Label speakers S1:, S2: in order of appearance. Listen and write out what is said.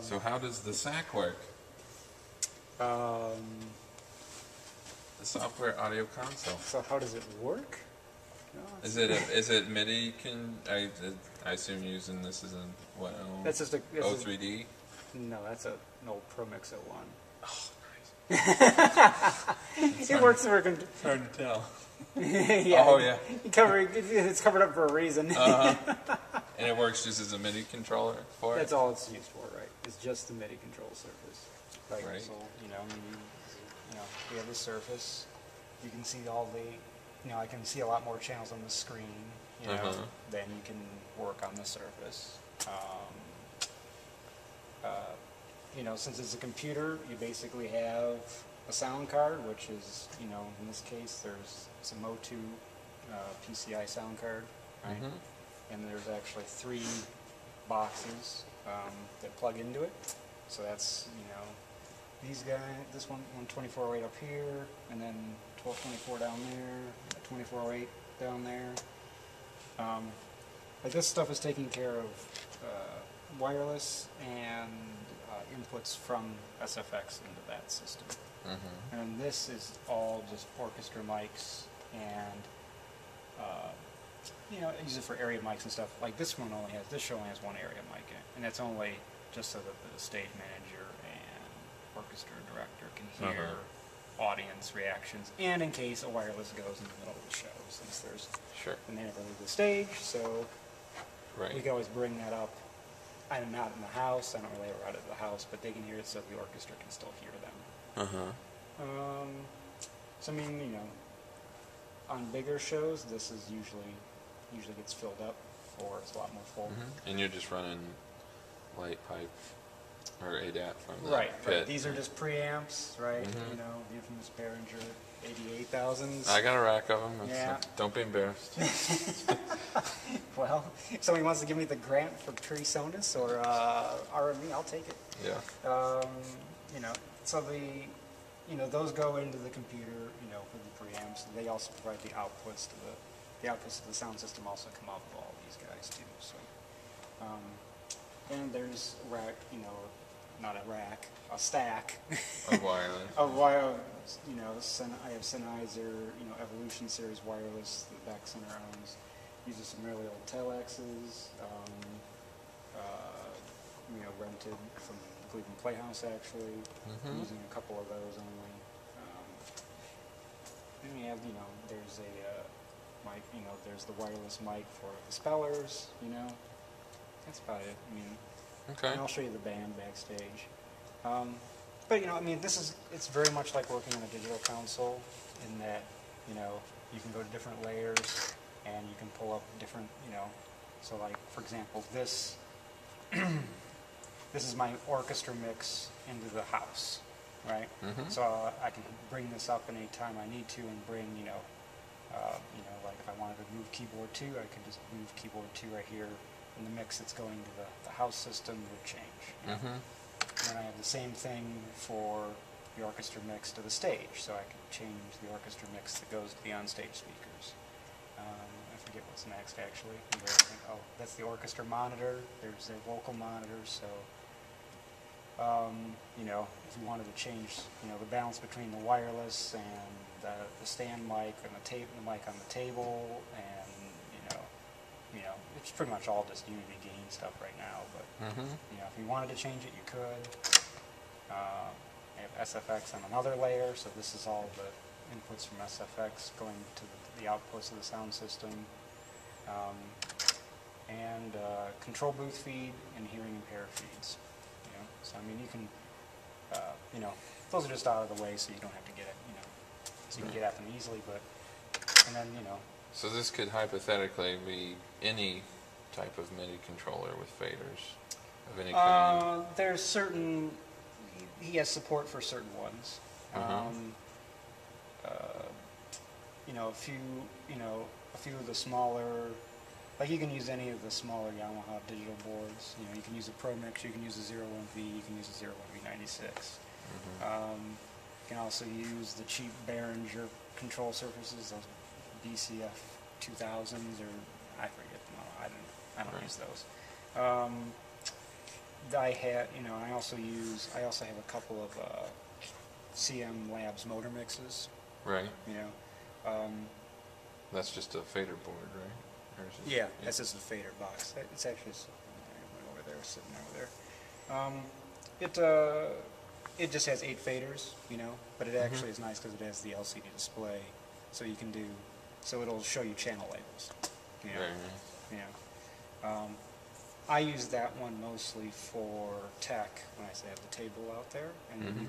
S1: So how does the SAC work? The software audio console.
S2: So how does it work? No,
S1: Is it MIDI? I assume you're using this as a what?
S2: That's just a
S1: O3D.
S2: No, that's an old Pro Mix 01.
S1: Oh, nice.
S2: It works for
S1: hard to tell.
S2: yeah.
S1: Oh yeah.
S2: It's covered up for a reason.
S1: And it works just as a MIDI controller for it.
S2: That's all it's used for, right? It's just the MIDI control surface.
S1: Right.
S2: So we have the surface. You can see all the. I can see a lot more channels on the screen. Then you can work on the surface. Since it's a computer, you basically have a sound card, which is, in this case, there's some O2 PCI sound card, right? And there's actually 3 boxes that plug into it. So that's, these guys, this one 2408 up here, and then 1224 down there, 2408 down there. This stuff is taking care of wireless and inputs from SFX into that system. And this is all just orchestra mics, and I use it for area mics and stuff. Like this show only has one area mic in it, and that's only just so that the stage manager and orchestra director can hear audience reactions, and in case a wireless goes in the middle of the show, since there's and they never leave the stage, so we can always bring that up. I'm not in the house, I don't really ever out of the house, but they can hear it so the orchestra can still hear them. On bigger shows, this is usually gets filled up, or it's a lot more full.
S1: And you're just running light pipe or ADAT from the
S2: pit.
S1: Right.
S2: These are just preamps, right? The infamous Behringer 88,000s.
S1: I got a rack of them.
S2: Yeah.
S1: Don't be embarrassed.
S2: Well, if somebody wants to give me the grant for PreSonus or RME, I'll take it.
S1: Yeah.
S2: So those go into the computer, for the preamps. They also provide the outputs to the sound system. Also come out of all these guys too. So, and there's a rack, not a rack, a stack
S1: of wireless.
S2: I have Sennheiser, Evolution Series wireless that Beck Center owns. Uses some really old telexes, rented from the Cleveland Playhouse actually. Using a couple of those only. Then we have, there's a mic, there's the wireless mic for the spellers, That's about it. And I'll show you the band backstage. But it's very much like working on a digital console in that, you can go to different layers and you can pull up different, so like, for example, this is my orchestra mix into the house, right? So I can bring this up any time I need to and bring, like if I wanted to move keyboard 2, I could just move keyboard 2 right here, and the mix that's going to the house system would change. And then I have the same thing for the orchestra mix to the stage, so I can change the orchestra mix that goes to the onstage speakers. I forget what's next actually. Oh, that's the orchestra monitor. There's their vocal monitors. So, if you wanted to change, the balance between the wireless and the stand mic and the mic on the table, and it's pretty much all just unity gain stuff right now. But if you wanted to change it, you could. I have SFX on another layer, so this is all the inputs from SFX going to the outputs of the sound system, and control booth feed and hearing impaired feeds. So you can, those are just out of the way, so you don't have to get it, so you can get at them easily. But and then
S1: So this could hypothetically be any type of MIDI controller with faders of any kind.
S2: There's certain. He has support for certain ones. A few of the smaller, like you can use any of the smaller Yamaha digital boards. You can use a Pro Mix, you can use a 01V, you can use a 01V96. You can also use the cheap Behringer control surfaces, those BCF 2000s, or I forget them all. I don't use those. I had, you know, I also have a couple of CM Labs motor mixes,
S1: Right.
S2: you know.
S1: That's just a fader board, right? Or is it,
S2: Yeah, that's just a fader box. It's actually over there, sitting over there. It just has 8 faders, you know, but it actually is nice because it has the LCD display, so you can do, so it'll show you channel labels. You know,
S1: Very nice.
S2: you know. I use that one mostly for tech when I say I have the table out there, and you can